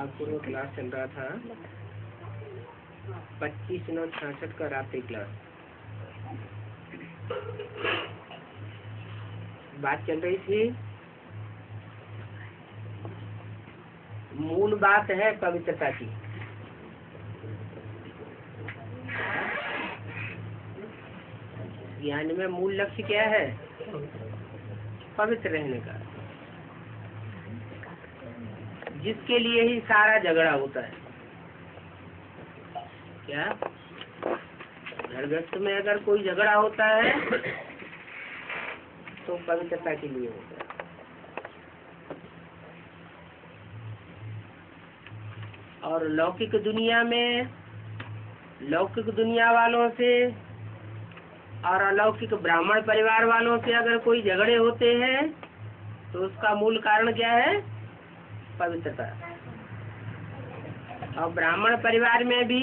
नागपुर में क्लास चल रहा था 25/9/66 का रात्रि क्लास। बात चल रही थी, मूल बात है पवित्रता की। ज्ञान में मूल लक्ष्य क्या है? पवित्र रहने का, जिसके लिए ही सारा झगड़ा होता है। क्या घर गृहस्थ में अगर कोई झगड़ा होता है तो पवित्रता के लिए होता है। और लौकिक दुनिया में, लौकिक दुनिया वालों से और अलौकिक ब्राह्मण परिवार वालों से अगर कोई झगड़े होते हैं तो उसका मूल कारण क्या है? पवित्रता। और ब्राह्मण परिवार में भी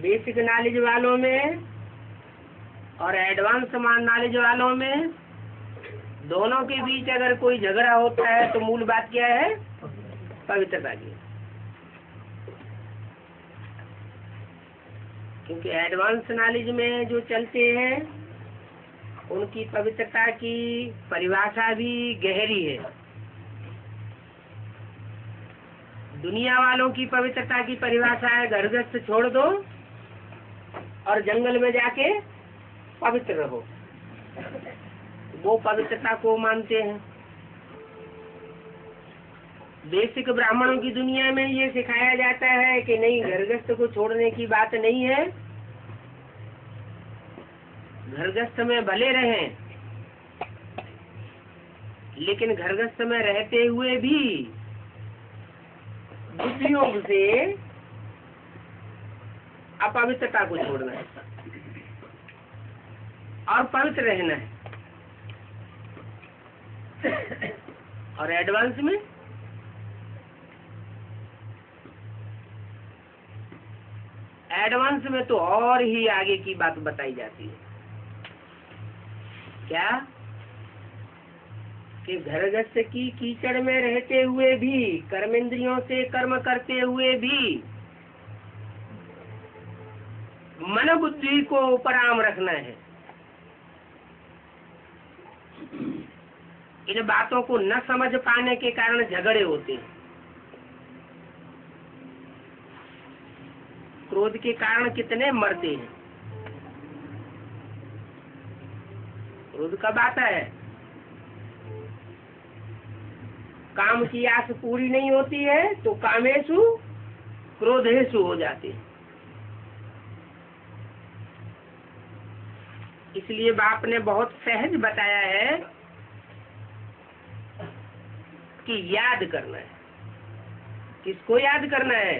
बेसिक नॉलेज वालों में और एडवांस नॉलेज वालों में, दोनों के बीच अगर कोई झगड़ा होता है तो मूल बात क्या है? पवित्रता की। क्योंकि एडवांस नॉलेज में जो चलते हैं उनकी पवित्रता की परिभाषा भी गहरी है। दुनिया वालों की पवित्रता की परिभाषा है घर गृहस्थ छोड़ दो और जंगल में जाके पवित्र रहो। वो पवित्रता को मानते हैं। बेसिक ब्राह्मणों की दुनिया में ये सिखाया जाता है कि नहीं, घर गृहस्थ को छोड़ने की बात नहीं है, घर गृहस्थ में भले रहें, लेकिन घर गृहस्थ में रहते हुए भी बुद्धि योग से अपवित्रता को छोड़ना है और पवित्र रहना है। और एडवांस में तो और ही आगे की बात बताई जाती है। क्या कि घर गृहस्थ की कीचड़ में रहते हुए भी, कर्मेंद्रियों से कर्म करते हुए भी मन बुद्धि को उपराम रखना है। इन बातों को न समझ पाने के कारण झगड़े होते हैं। क्रोध के कारण कितने मरते हैं। क्रोध कब आता है? काम की आस पूरी नहीं होती है तो कामेशु क्रोधेशु हो जाते हैं। इसलिए बाप ने बहुत सहज बताया है कि याद करना है। किसको याद करना है?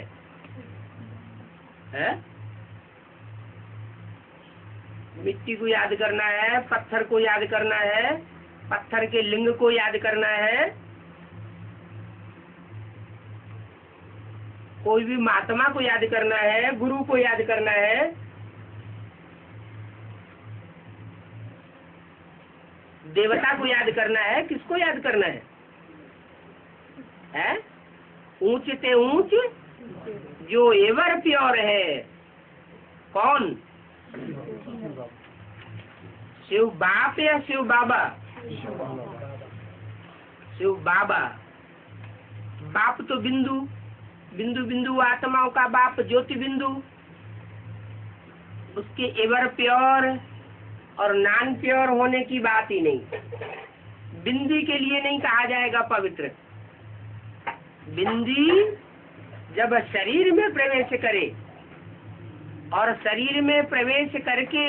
मिट्टी को याद करना है, पत्थर को याद करना है, पत्थर के लिंग को याद करना है, कोई भी महात्मा को याद करना है, गुरु को याद करना है, देवता को याद करना है। किसको याद करना है? ऊंच ते ऊंच जो एवर प्योर है। कौन? शिव बाप या शिव बाबा? शिव बाबा। बाप तो बिंदु, बिंदु बिंदु आत्माओं का बाप ज्योति बिंदु। उसके एवर प्योर और नॉन प्योर होने की बात ही नहीं। बिंदी के लिए नहीं कहा जाएगा पवित्र। बिंदी जब शरीर में प्रवेश करे और शरीर में प्रवेश करके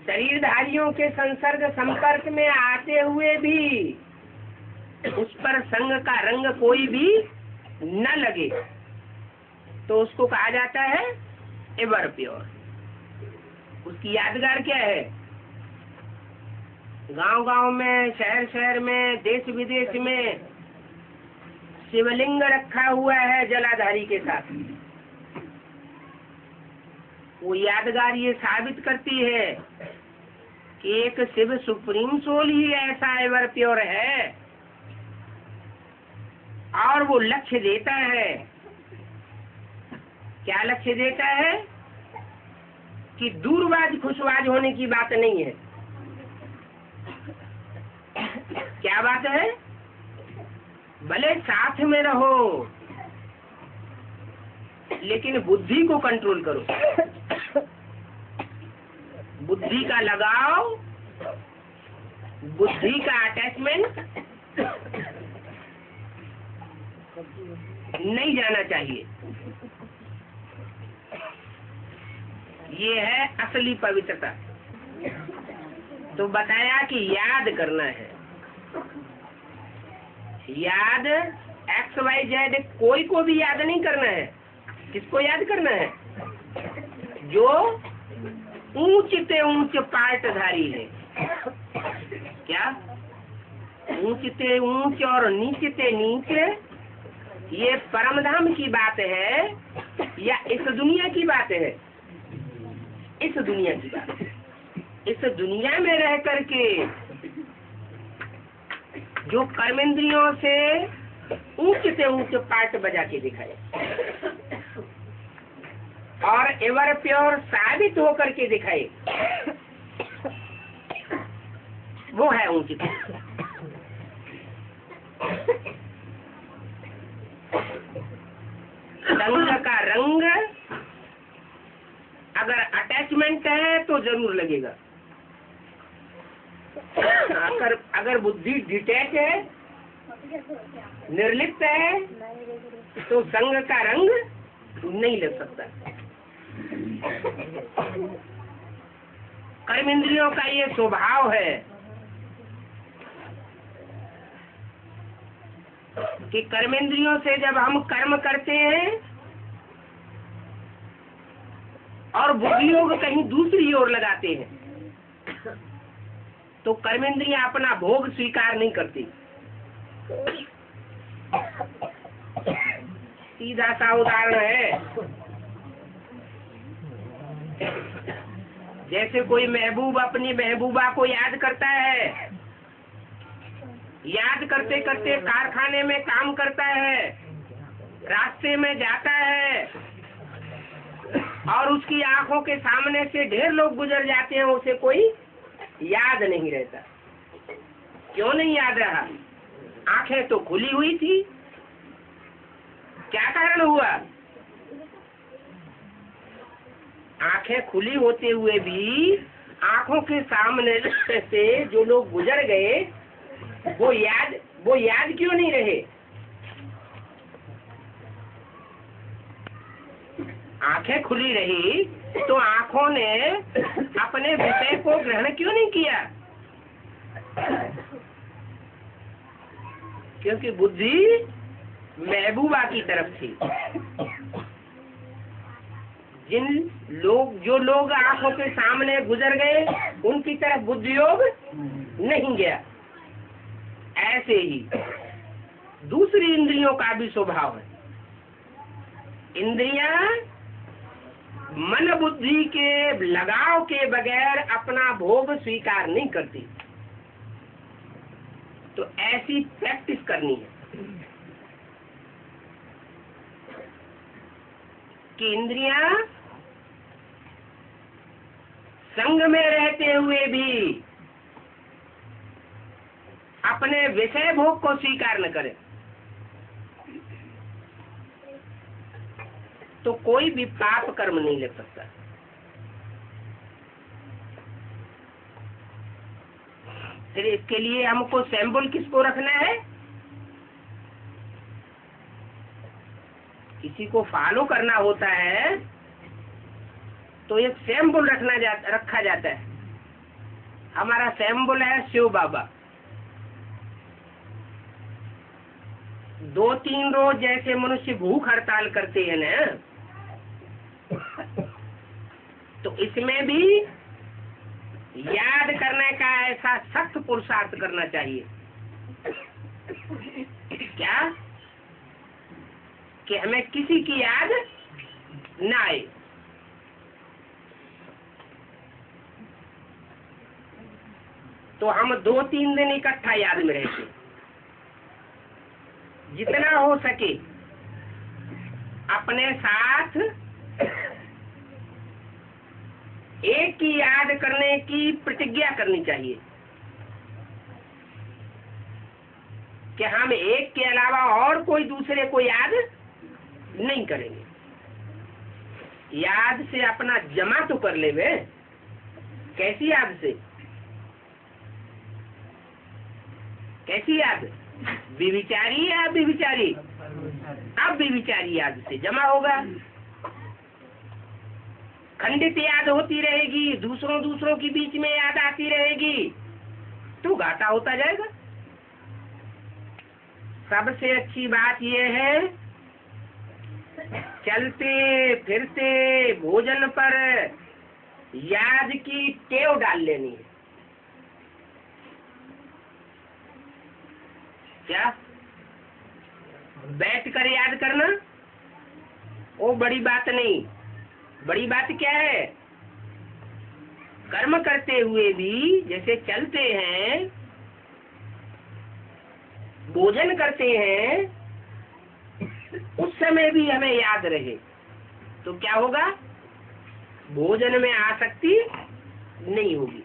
शरीरधारियों के संसर्ग संपर्क में आते हुए भी उस पर संग का रंग कोई भी न लगे तो उसको कहा जाता है एवर प्योर। उसकी यादगार क्या है? गांव गांव में, शहर शहर में, देश विदेश में शिवलिंग रखा हुआ है जलाधारी के साथ। वो यादगार ये साबित करती है कि एक शिव सुप्रीम सोल ही ऐसा एवर प्योर है और वो लक्ष्य देता है। क्या लक्ष्य देता है? कि दूरबाज खुशबाज होने की बात नहीं है। क्या बात है? भले साथ में रहो, लेकिन बुद्धि को कंट्रोल करो। बुद्धि का लगाव, बुद्धि का अटैचमेंट नहीं जाना चाहिए। ये है असली पवित्रता। तो बताया कि याद करना है। याद XYZ कोई को भी याद नहीं करना है। किसको याद करना है? जो ऊंच ते ऊंच पाटधारी है। क्या? ऊंच ते ऊंच और नीच ते नीच, ये परमधाम की बात है या इस दुनिया की बात है? इस दुनिया की बात है। इस दुनिया में रह करके जो कर्मेंद्रियों से ऊंच से ऊंच पाठ बजा के दिखाए और एवर प्योर साबित होकर के दिखाए, वो है ऊंच। रंग का रंग अगर अटैचमेंट है तो जरूर लगेगा। अगर बुद्धि डिटैच है, निर्लिप्त है, तो संग का रंग नहीं लग सकता। कर्म इंद्रियों का ये स्वभाव है कि कर्मेंद्रियों से जब हम कर्म करते हैं और बुद्धि योग कहीं दूसरी ओर लगाते हैं, तो कर्मेंद्रियां अपना भोग स्वीकार नहीं करती। सीधा सा उदाहरण है, जैसे कोई महबूब अपनी महबूबा को याद करता है, याद करते करते कारखाने में काम करता है, रास्ते में जाता है और उसकी आंखों के सामने से ढेर लोग गुजर जाते हैं, उसे कोई याद नहीं रहता। क्यों नहीं याद रहा? आंखें तो खुली हुई थी। क्या कारण हुआ? आंखें खुली होते हुए भी आंखों के सामने से जो लोग गुजर गए वो याद क्यों नहीं रहे? आंखें खुली रही तो आंखों ने अपने विषय को ग्रहण क्यों नहीं किया? क्योंकि बुद्धि महबूबा की तरफ थी। जो लोग आंखों के सामने गुजर गए उनकी तरफ बुद्धि योग नहीं गया। ऐसे ही दूसरी इंद्रियों का भी स्वभाव है। इंद्रियां मन बुद्धि के लगाव के बगैर अपना भोग स्वीकार नहीं करती। तो ऐसी प्रैक्टिस करनी है कि इंद्रियां संग में रहते हुए भी अपने विषय भोग को स्वीकार न करें, तो कोई भी पाप कर्म नहीं लग सकता। फिर इसके लिए हमको सैंपल किसको रखना है? किसी को फॉलो करना होता है तो एक सैंपल रखा जाता है। हमारा सैंपल है शिव बाबा। 2-3 रोज जैसे मनुष्य भूख हड़ताल करते हैं ना, तो इसमें भी याद करने का ऐसा सख्त पुरुषार्थ करना चाहिए। क्या? कि हमें किसी की याद न आए। तो हम 2-3 दिन इकट्ठा याद में रहते। जितना हो सके अपने साथ एक की याद करने की प्रतिज्ञा करनी चाहिए कि हम एक के अलावा और कोई दूसरे को याद नहीं करेंगे। याद से अपना जमा तो कर ले वे। कैसी याद से? कैसी याद? विविचारी या अविविचारी? अब विविचारी याद से जमा होगा। खंडित याद होती रहेगी, दूसरों के बीच में याद आती रहेगी, तो घाटा होता जाएगा। सबसे अच्छी बात यह है, चलते फिरते भोजन पर याद की टेव डाल लेनी है। क्या? बैठ कर याद करना वो बड़ी बात नहीं। बड़ी बात क्या है? कर्म करते हुए भी, जैसे चलते हैं, भोजन करते हैं, उस समय भी हमें याद रहे तो क्या होगा? भोजन में आसक्ति नहीं होगी।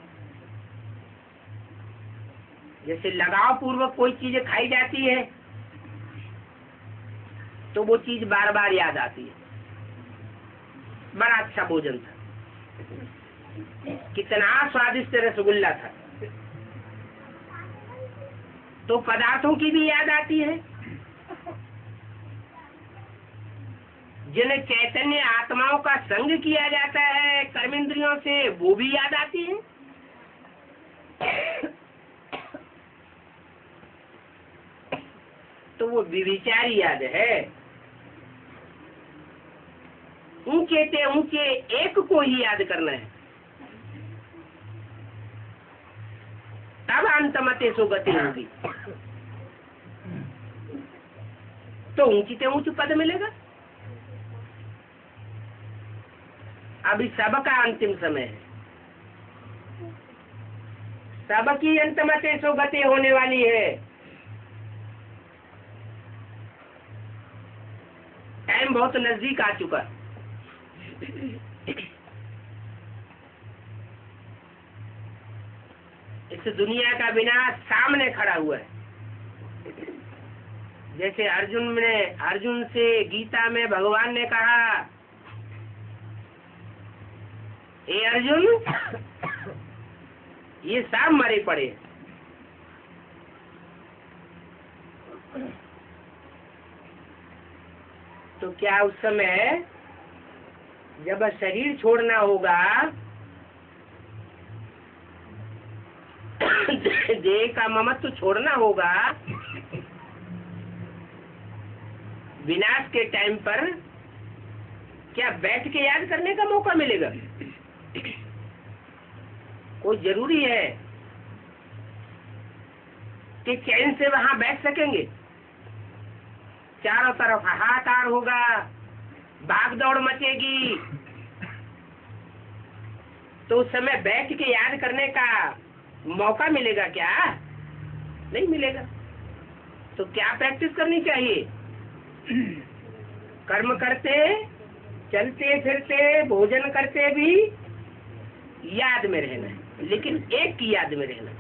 जैसे लगाव पूर्वक कोई चीज खाई जाती है तो वो चीज बार बार याद आती है। बड़ा अच्छा भोजन था, कितना स्वादिष्ट रसगुल्ला था, तो पदार्थों की भी याद आती है। जिन्हें चैतन्य आत्माओं का संग किया जाता है कर्मेंद्रियों से, वो भी याद आती है। तो वो विविचारी याद है। ऊंचे से ऊंचे एक को ही याद करना है, तब अंतमते सुगति होगी। तो ऊंची से ऊंच पद मिलेगा। अभी सबका अंतिम समय है, सबकी अंतमते सुगति होने वाली है। टाइम बहुत नजदीक आ चुका। इस दुनिया का विनाश सामने खड़ा हुआ है। जैसे अर्जुन से गीता में भगवान ने कहा, ए अर्जुन, ये सब मरे पड़े। तो क्या उस समय जब शरीर छोड़ना होगा, देह का ममत्व छोड़ना होगा, विनाश के टाइम पर क्या बैठ के याद करने का मौका मिलेगा? कोई जरूरी है कि चैन से वहां बैठ सकेंगे? चारों तरफ हाहाकार होगा, भागदौड़ मचेगी, तो उस समय बैठ के याद करने का मौका मिलेगा क्या? नहीं मिलेगा। तो क्या प्रैक्टिस करनी चाहिए? कर्म करते, चलते फिरते, भोजन करते भी याद में रहना है, लेकिन एक की याद में रहना।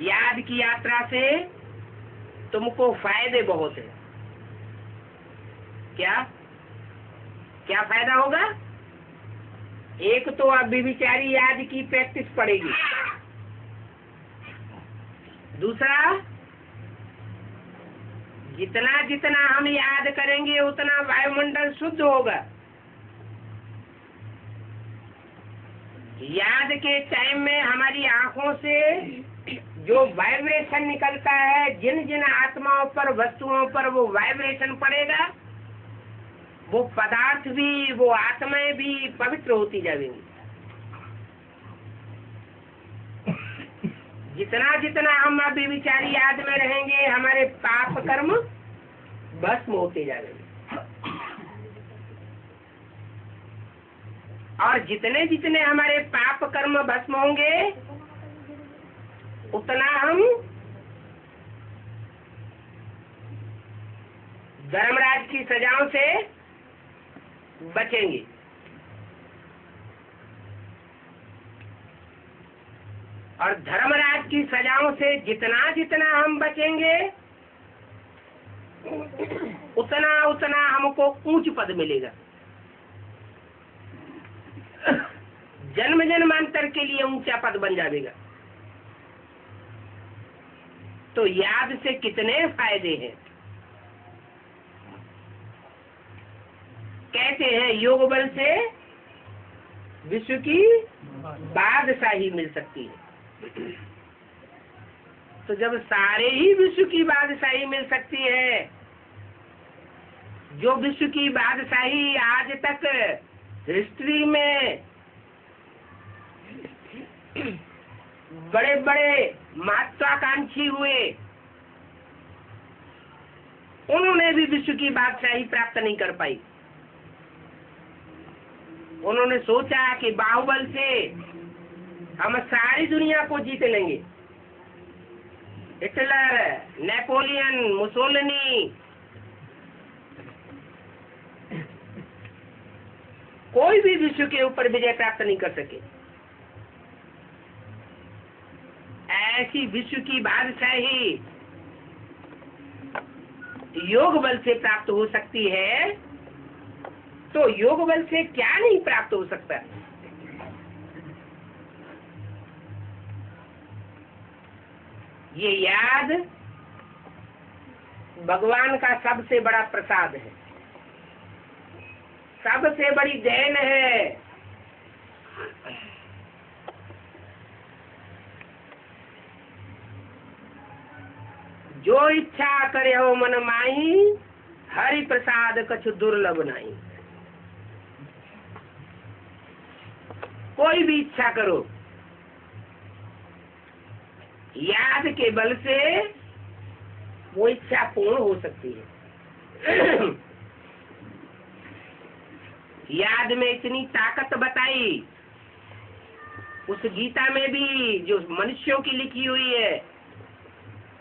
याद की यात्रा से तुमको फायदे बहुत है। क्या क्या फायदा होगा? एक तो अब विचारी याद की प्रैक्टिस पड़ेगी। दूसरा, जितना जितना हम याद करेंगे उतना वायुमंडल शुद्ध होगा। याद के टाइम में हमारी आंखों से जो वाइब्रेशन निकलता है, जिन जिन आत्माओं पर, वस्तुओं पर वो वाइब्रेशन पड़ेगा, वो पदार्थ भी, वो आत्माएं भी पवित्र होती जाएंगी। जितना जितना हम अभी विचारी याद में रहेंगे, हमारे पाप कर्म भस्म होते जाएंगे। और जितने जितने हमारे पाप कर्म भस्म होंगे, उतना हम धर्मराज की सजाओं से बचेंगे। और धर्मराज की सजाओं से जितना जितना हम बचेंगे उतना उतना हमको ऊंच पद मिलेगा, जन्म जन्मांतर के लिए ऊंचा पद बन जाएगा। तो याद से कितने फायदे हैं। कहते हैं योग बल से विश्व की बादशाही मिल सकती है। तो जब सारे ही विश्व की बादशाही मिल सकती है, जो विश्व की बादशाही आज तक हिस्ट्री में बड़े बड़े महत्वाकांक्षी हुए, उन्होंने भी विश्व की बादशाही प्राप्त नहीं कर पाई। उन्होंने सोचा कि बाहुबल से हम सारी दुनिया को जीत लेंगे। हिटलर, नेपोलियन, मुसोलिनी, कोई भी विश्व के ऊपर विजय प्राप्त नहीं कर सके। ऐसी विश्व की बादशाही योग बल से प्राप्त हो सकती है, तो योग बल से क्या नहीं प्राप्त हो सकता। ये याद भगवान का सबसे बड़ा प्रसाद है, सबसे बड़ी देन है। जो इच्छा करे हो मन माही, हरि प्रसाद कछु दुर्लभ नहीं। कोई भी इच्छा करो, याद के बल से वो इच्छा पूर्ण हो सकती है। याद में इतनी ताकत बताई, उस गीता में भी जो मनुष्यों की लिखी हुई है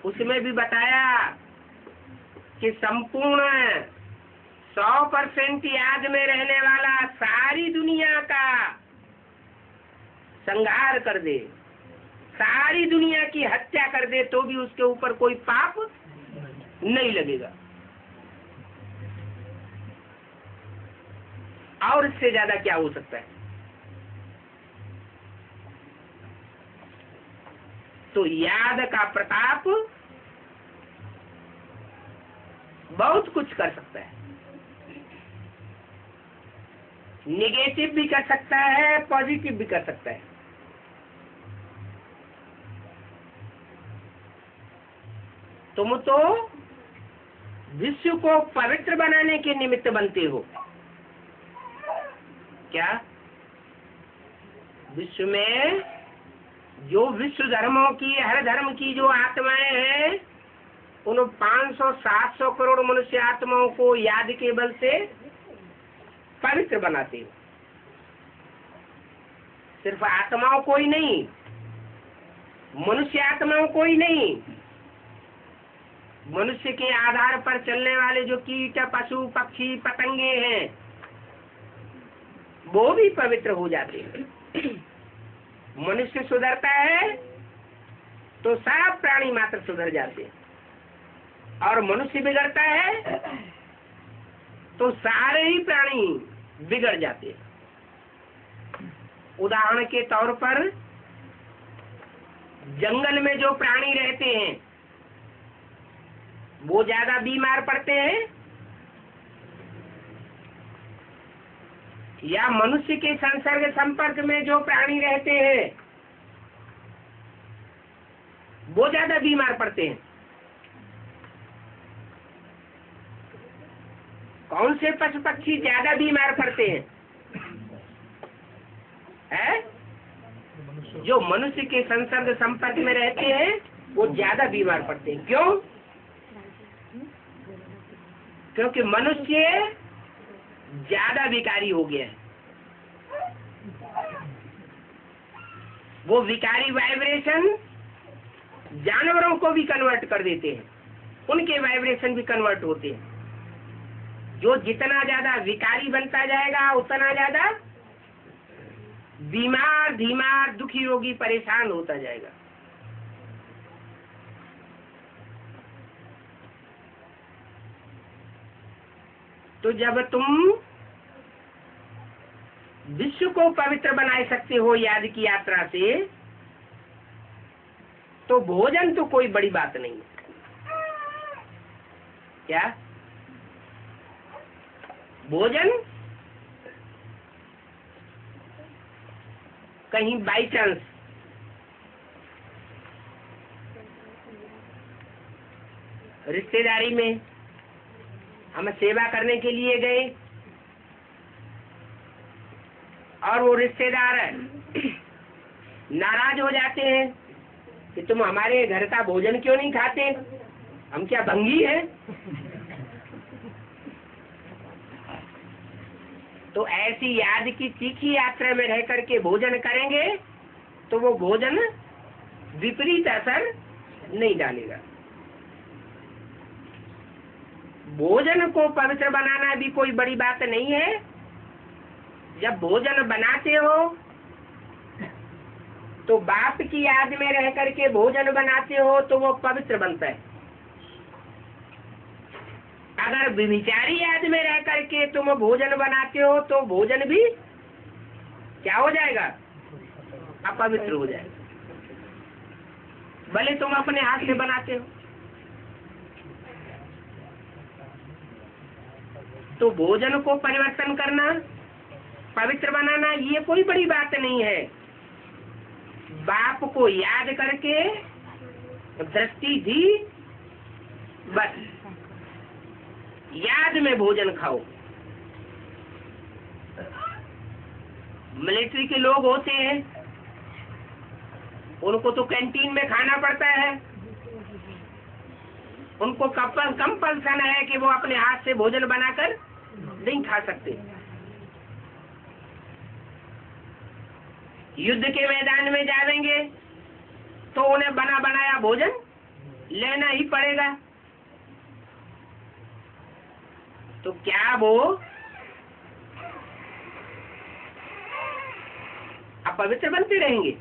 उसमें भी बताया कि संपूर्ण 100% याद में रहने वाला सारी दुनिया का संहार कर दे, सारी दुनिया की हत्या कर दे, तो भी उसके ऊपर कोई पाप नहीं लगेगा। और इससे ज्यादा क्या हो सकता है। तो याद का प्रताप बहुत कुछ कर सकता है, निगेटिव भी कर सकता है, पॉजिटिव भी कर सकता है। तुम तो विश्व को पवित्र बनाने के निमित्त बनते हो। क्या विश्व में जो विश्व धर्मों की, हर धर्म की जो आत्माएं हैं, उन 500-700 करोड़ मनुष्य आत्माओं को याद के बल से पवित्र बनाते हो। सिर्फ आत्माओं को ही नहीं, मनुष्य आत्माओं को ही नहीं, मनुष्य के आधार पर चलने वाले जो कीट, पशु, पक्षी, पतंगे हैं, वो भी पवित्र हो जाते हैं। मनुष्य सुधरता है तो सब प्राणी मात्र सुधर जाते हैं, और मनुष्य बिगड़ता है तो सारे ही प्राणी बिगड़ जाते हैं। उदाहरण के तौर पर जंगल में जो प्राणी रहते हैं वो ज्यादा बीमार पड़ते हैं, या मनुष्य के संसर्ग संपर्क में जो प्राणी रहते हैं वो ज्यादा बीमार पड़ते हैं। कौन से पशु पक्षी ज्यादा बीमार पड़ते हैं? जो मनुष्य के संसर्ग संपर्क में रहते हैं वो ज्यादा बीमार पड़ते हैं। क्यों? क्योंकि मनुष्य ज्यादा विकारी हो गया है। वो विकारी वाइब्रेशन जानवरों को भी कन्वर्ट कर देते हैं, उनके वाइब्रेशन भी कन्वर्ट होते हैं। जो जितना ज्यादा विकारी बनता जाएगा उतना ज्यादा बीमार धीमार दुखी रोगी परेशान होता जाएगा। तो जब तुम विश्व को पवित्र बना सकते हो याद की यात्रा से, तो भोजन तो कोई बड़ी बात नहीं है। क्या भोजन कहीं बाई चांस रिश्तेदारी में हम सेवा करने के लिए गए और वो रिश्तेदार नाराज हो जाते हैं कि तुम हमारे घर का भोजन क्यों नहीं खाते, हम क्या भंगी हैं? तो ऐसी याद की तीखी यात्रा में रह करके भोजन करेंगे तो वो भोजन विपरीत असर नहीं डालेगा। भोजन को पवित्र बनाना भी कोई बड़ी बात नहीं है। जब भोजन बनाते हो तो बाप की याद में रह करके भोजन बनाते हो तो वो पवित्र बनता है। अगर व्यभिचारी याद में रह करके तुम भोजन बनाते हो तो भोजन भी क्या हो जाएगा? अपवित्र हो जाएगा, भले तुम अपने हाथ से बनाते हो। तो भोजन को परिवर्तन करना, पवित्र बनाना, ये कोई बड़ी बात नहीं है। बाप को याद करके दृष्टि दी, बस याद में भोजन खाओ। मिलिट्री के लोग होते हैं, उनको तो कैंटीन में खाना पड़ता है, उनको कंपल्सन है कि वो अपने हाथ से भोजन बनाकर नहीं खा सकते। युद्ध के मैदान में जाएंगे तो उन्हें बना बनाया भोजन लेना ही पड़ेगा। तो क्या वो अपवित्र बनते रहेंगे?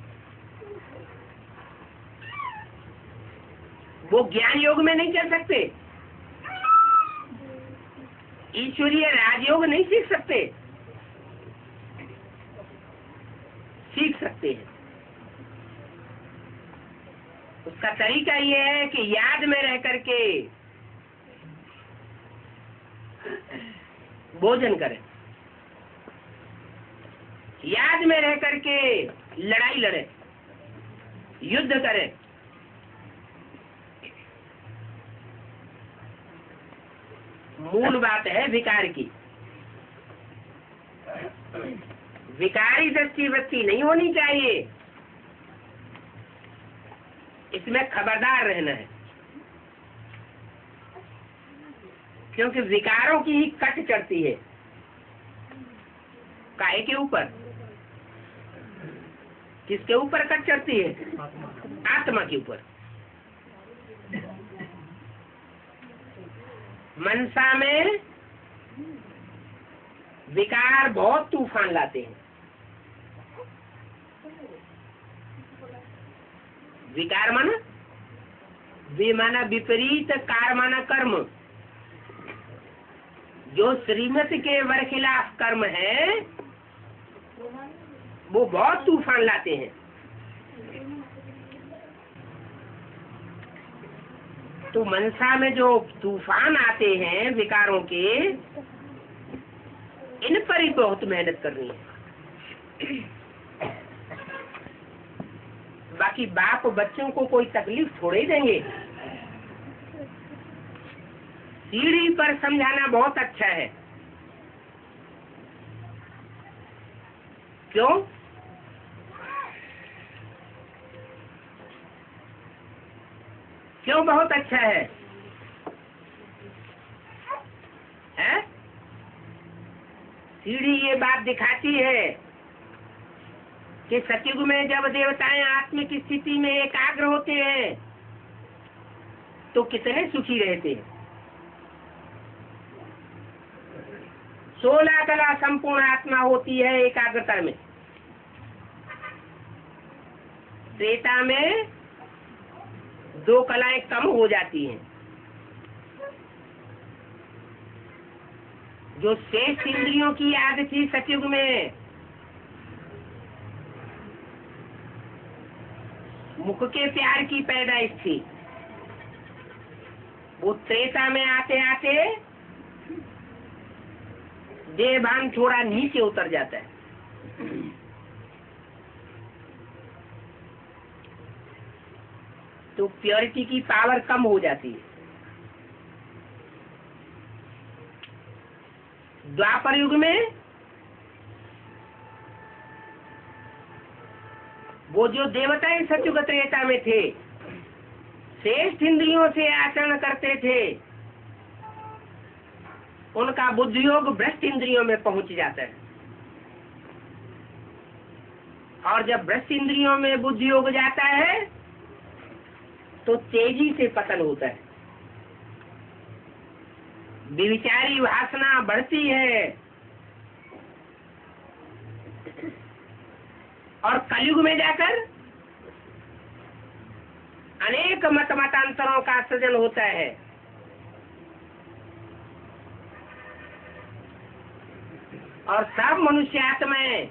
वो ज्ञान योग में नहीं चल सकते, ईश्वरीय राजयोग नहीं सीख सकते। सीख सकते हैं। उसका तरीका ये है कि याद में रह करके भोजन करें, याद में रह करके लड़ाई लड़े, युद्ध करें। मूल बात है विकार की। विकारी दृष्टि वृत्ति नहीं होनी चाहिए, इसमें खबरदार रहना है, क्योंकि विकारों की ही कट चढ़ती है। काहे के ऊपर? किसके ऊपर कट चढ़ती है? आत्मा के ऊपर। मनसा में विकार बहुत तूफान लाते हैं। विकार माना माना विपरीत, कार माना कर्म। जो श्रीमत के बरखिलाफ कर्म है वो बहुत तूफान लाते हैं। तो मनसा में जो तूफान आते हैं विकारों के, इन पर ही बहुत मेहनत करनी है। बाकी बाप बच्चों को कोई तकलीफ थोड़े ही देंगे। सीढ़ी पर समझाना बहुत अच्छा है। क्यों? क्यों बहुत अच्छा है? हैं? सीढ़ी ये बात दिखाती है कि सतयुग में जब देवताएं आत्मिक स्थिति में एकाग्र होते हैं तो कितने सुखी रहते हैं। 16 कला संपूर्ण आत्मा होती है एकाग्रता में। त्रेता में 2 कलाएं कम हो जाती हैं। जो शेष इंद्रियों की याद थी सतयुग में, मुख के प्यार की पैदाइश थी, वो त्रेता में आते आते देहभान थोड़ा नीचे उतर जाता है। तो प्योरिटी की पावर कम हो जाती है। द्वापर युग में वो जो देवताएं सतयुग त्रेता में थे, श्रेष्ठ इंद्रियों से आचरण करते थे, उनका बुद्धियोग भ्रष्ट इंद्रियों में पहुंच जाता है। और जब भ्रष्ट इंद्रियों में बुद्धियोग जाता है तो तेजी से पतन होता है, विविचारी वासना बढ़ती है। और कलयुग में जाकर अनेक मतांतरों का सृजन होता है। और सब मनुष्य आत्माएं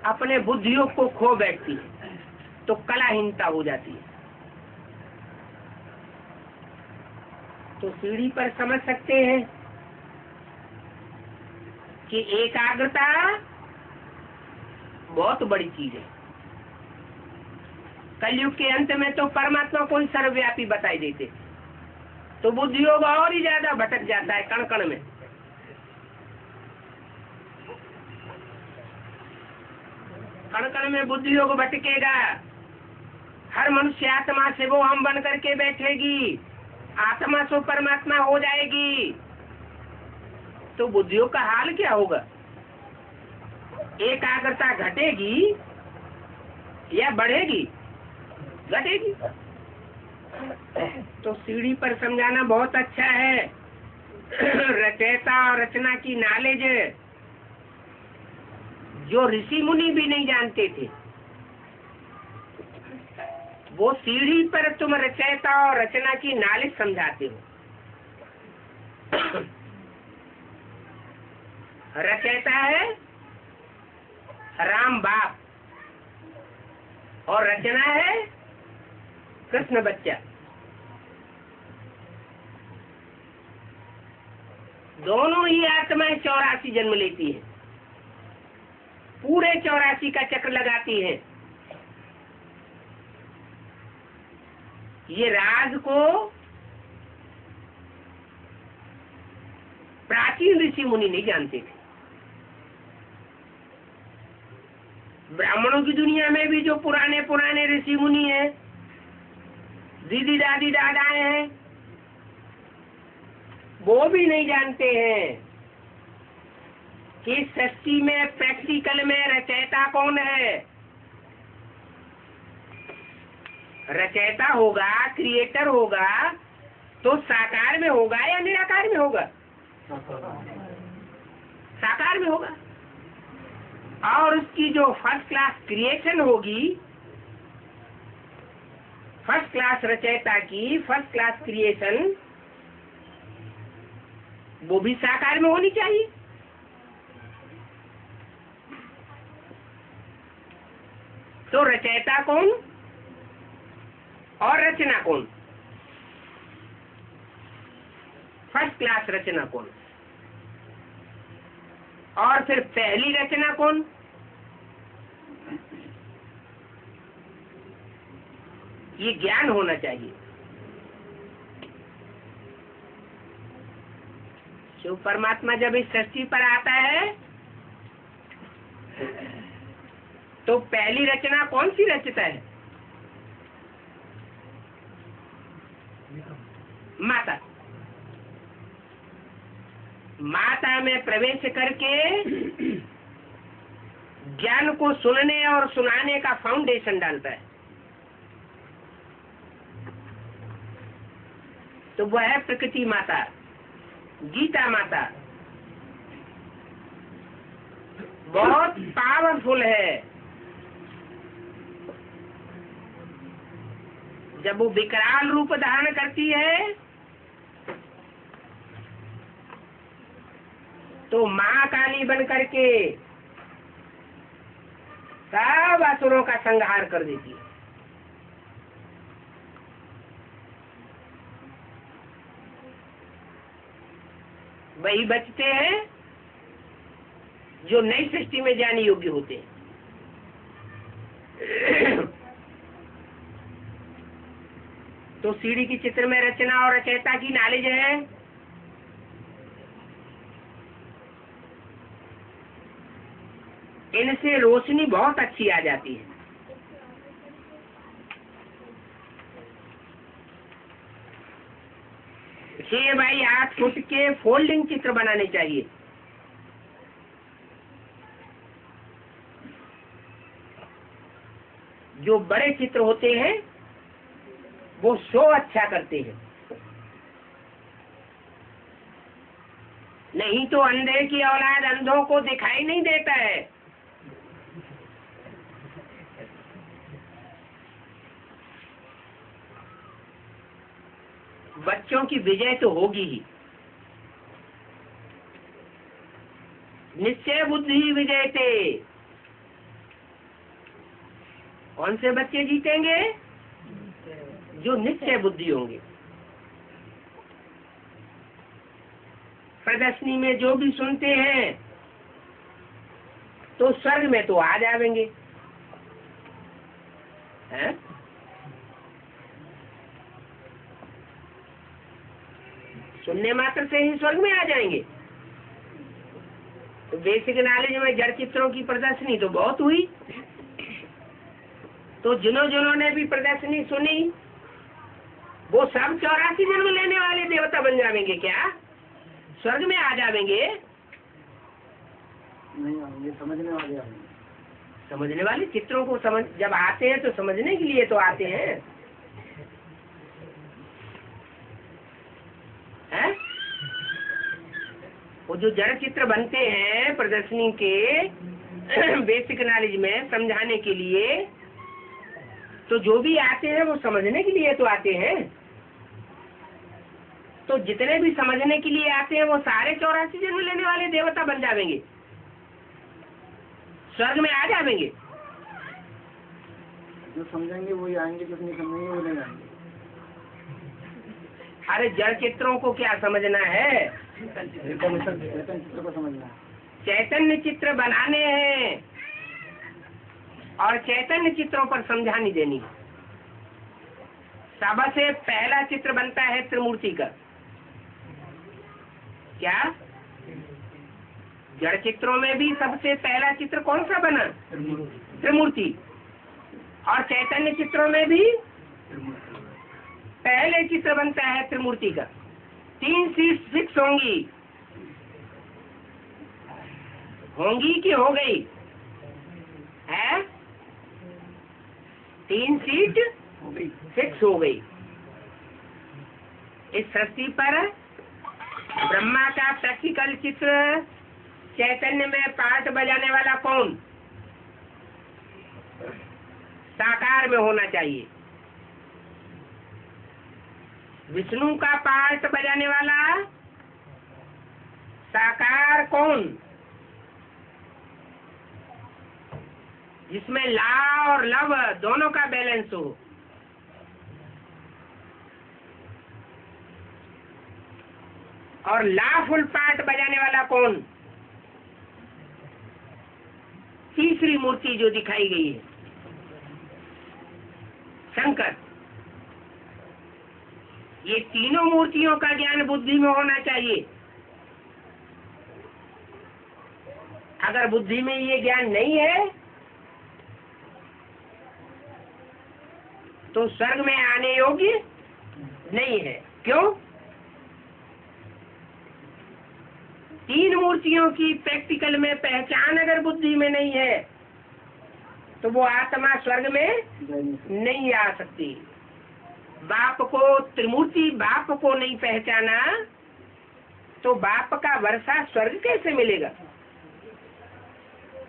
अपने बुद्धियोग को खो बैठती है, तो कलाहीनता हो जाती है। तो सीढ़ी पर समझ सकते हैं कि एकाग्रता बहुत बड़ी चीज है। कलयुग के अंत में तो परमात्मा को ही सर्वव्यापी बताई देते, तो बुद्धियोग और ही ज्यादा भटक जाता है कण कण में। कण कण में बुद्धियोग भटकेगा। हर मनुष्य आत्मा से वो हम बन करके बैठेगी, आत्मा से परमात्मा हो जाएगी, तो बुद्धियोग का हाल क्या होगा? एकाग्रता घटेगी या बढ़ेगी? घटेगी। तो सीढ़ी पर समझाना बहुत अच्छा है। रचयिता और रचना की नॉलेज जो ऋषि मुनि भी नहीं जानते थे, वो सीढ़ी पर तुम रचयिता और रचना की नॉलेज समझाते हो। रचयिता है राम बाप और रचना है कृष्ण बच्चा। दोनों ही आत्माएं 84 जन्म लेती हैं, पूरे 84 का चक्र लगाती हैं। ये राज को प्राचीन ऋषि मुनि नहीं जानते थे। ब्राह्मणों की दुनिया में भी जो पुराने पुराने ऋषि मुनि हैं, दीदी दादी दादाएं हैं, वो भी नहीं जानते हैं कि सृष्टि में प्रैक्टिकल में रचयिता कौन है। रचयिता होगा, क्रिएटर होगा, तो साकार में होगा या निराकार में होगा? साकार में होगा। और उसकी जो फर्स्ट क्लास क्रिएशन होगी, फर्स्ट क्लास रचयिता की फर्स्ट क्लास क्रिएशन, वो भी साकार में होनी चाहिए। तो रचयिता कौन और रचना कौन? फर्स्ट क्लास रचना कौन? और फिर पहली रचना कौन? ये ज्ञान होना चाहिए। शिव परमात्मा जब इस सृष्टि पर आता है तो पहली रचना कौन सी रचता है? माता। माता में प्रवेश करके ज्ञान को सुनने और सुनाने का फाउंडेशन डालता है। तो वह है प्रकृति माता। गीता माता बहुत पावरफुल है। जब वो विकराल रूप धारण करती है तो महाकाली बन करके सब असुरों का संहार कर देती है। वही बचते हैं जो नई सृष्टि में जाने योग्य होते हैं। तो सीढ़ी की चित्र में रचना और रचयिता की नॉलेज है। इनसे रोशनी बहुत अच्छी आ जाती है। छह बाई 8 फुट के फोल्डिंग चित्र बनाने चाहिए। जो बड़े चित्र होते हैं वो शो अच्छा करते हैं। नहीं तो अंधे की औलाद अंधों को दिखाई नहीं देता है। बच्चों की विजय तो होगी ही। निश्चय बुद्धि विजय थे। कौन से बच्चे जीतेंगे? जो निश्चय बुद्धि होंगे। प्रदर्शनी में जो भी सुनते हैं तो स्वर्ग में तो आ जाएंगे, हैं? सुनने मात्र से ही स्वर्ग में आ जाएंगे। तो बेसिक नॉलेज में जड़ चित्रों की प्रदर्शनी तो बहुत हुई। तो जिन्होंने भी प्रदर्शनी सुनी वो सब 84 जन्म लेने वाले देवता बन जाएंगे क्या? स्वर्ग में आ जाएंगे? नहीं आएंगे, समझने वाले आएंगे। समझने वाले चित्रों को समझ जब आते हैं तो समझने के लिए तो आते हैं, हैं? वो जो जड़ चित्र बनते हैं प्रदर्शनी के बेसिक नॉलेज में समझाने के लिए, तो जो भी आते हैं वो समझने के लिए तो आते हैं। तो जितने भी समझने के लिए आते हैं वो सारे 84 जन्म लेने वाले देवता बन जाएंगे, स्वर्ग में आ जाएंगे। जो समझेंगे वही आएंगे, जो नहीं समझेंगे वो नहीं आएंगे। अरे जड़ चित्रों को क्या समझना है? चैतन्य चित्र को समझना है। चैतन्य चित्र बनाने हैं और चैतन्य चित्रों पर समझानी देनी। सबसे पहला चित्र बनता है त्रिमूर्ति का। क्या जड़ चित्रों में भी सबसे पहला चित्र कौन सा बना? त्रिमूर्ति। और चैतन्य चित्रों में भी पहले चित्र बनता है त्रिमूर्ति का। 3 सीट फिक्स होंगी कि हो गई है? 3 सीट फिक्स हो गई। इस सृष्टि पर ब्रह्मा का प्रैक्टिकल चित्र चैतन्य में पार्ट बजाने वाला कौन? साकार में होना चाहिए। विष्णु का पार्ट बजाने वाला साकार कौन? जिसमें ला और लव दोनों का बैलेंस हो। और ला फुल पार्ट बजाने वाला कौन? तीसरी मूर्ति जो दिखाई गई है, शंकर। ये तीनों मूर्तियों का ज्ञान बुद्धि में होना चाहिए। अगर बुद्धि में ये ज्ञान नहीं है तो स्वर्ग में आने योग्य नहीं है। क्यों? 3 मूर्तियों की प्रैक्टिकल में पहचान अगर बुद्धि में नहीं है तो वो आत्मा स्वर्ग में नहीं आ सकती। बाप को त्रिमूर्ति बाप को नहीं पहचाना तो बाप का वर्षा स्वर्ग कैसे मिलेगा?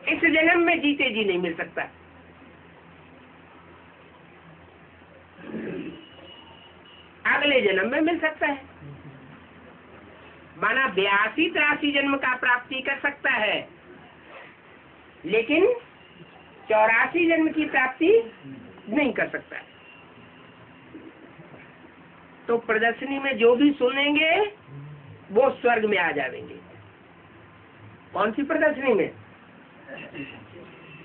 इस जन्म में जीते जी नहीं मिल सकता। अगले जन्म में मिल सकता है, माना 82-83 जन्म का प्राप्ति कर सकता है, लेकिन 84 जन्म की प्राप्ति नहीं कर सकता। तो प्रदर्शनी में जो भी सुनेंगे वो स्वर्ग में आ जाएंगे। कौन सी प्रदर्शनी में?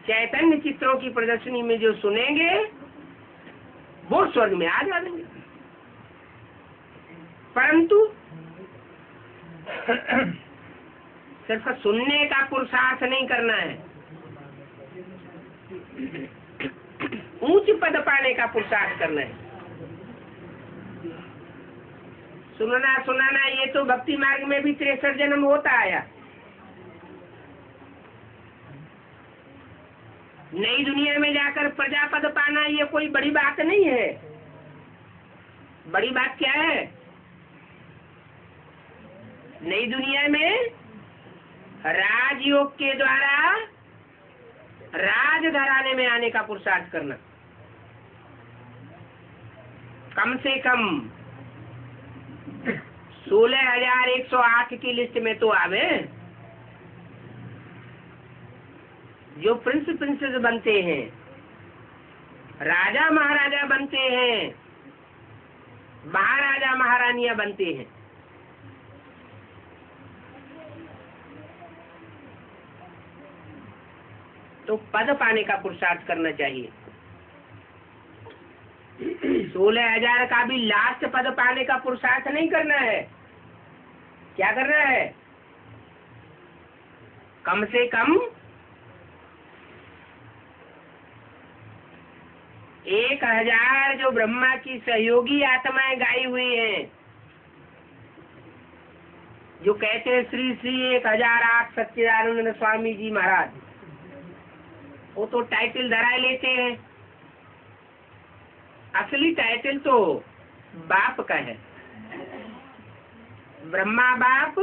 चैतन्य चित्रों की प्रदर्शनी में जो सुनेंगे वो स्वर्ग में आ जाएंगे। परंतु सिर्फ सुनने का पुरुषार्थ नहीं करना है, उच्च पद पाने का पुरुषार्थ करना है। सुनना सुनाना ये तो भक्ति मार्ग में भी 63 जन्म होता आया। नई दुनिया में जाकर प्रजापद पाना ये कोई बड़ी बात नहीं है। बड़ी बात क्या है? नई दुनिया में राजयोग के द्वारा राज घराने में आने का पुरुषार्थ करना। कम से कम 16,108 की लिस्ट में तो आवे। जो प्रिंसेस बनते हैं, राजा महाराजा बनते हैं, महाराजा महारानियां बनते हैं, तो पद पाने का पुरुषार्थ करना चाहिए। 16,000 का भी लास्ट पद पाने का पुरुषार्थ नहीं करना है। क्या करना है? कम से कम 1,000 जो ब्रह्मा की सहयोगी आत्माएं गाई हुई हैं, जो कहते हैं श्री श्री 1008 सच्चिदानंद स्वामी जी महाराज, वो तो टाइटल धरा लेते हैं। असली टाइटल तो बाप का है। ब्रह्मा बाप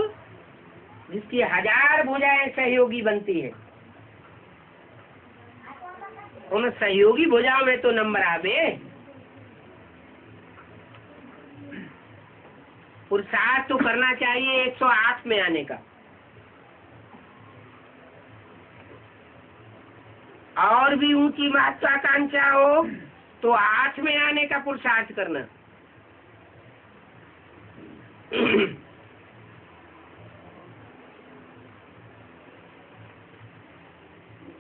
जिसकी 1000 भुजाएं सहयोगी बनती है, उन सहयोगी भुजाओं में तो नंबर आवे। पुरुषार्थ तो करना चाहिए 108 में आने का, और भी ऊंची महत्वाकांक्षा हो तो 8 में आने का पुरुषार्थ करना।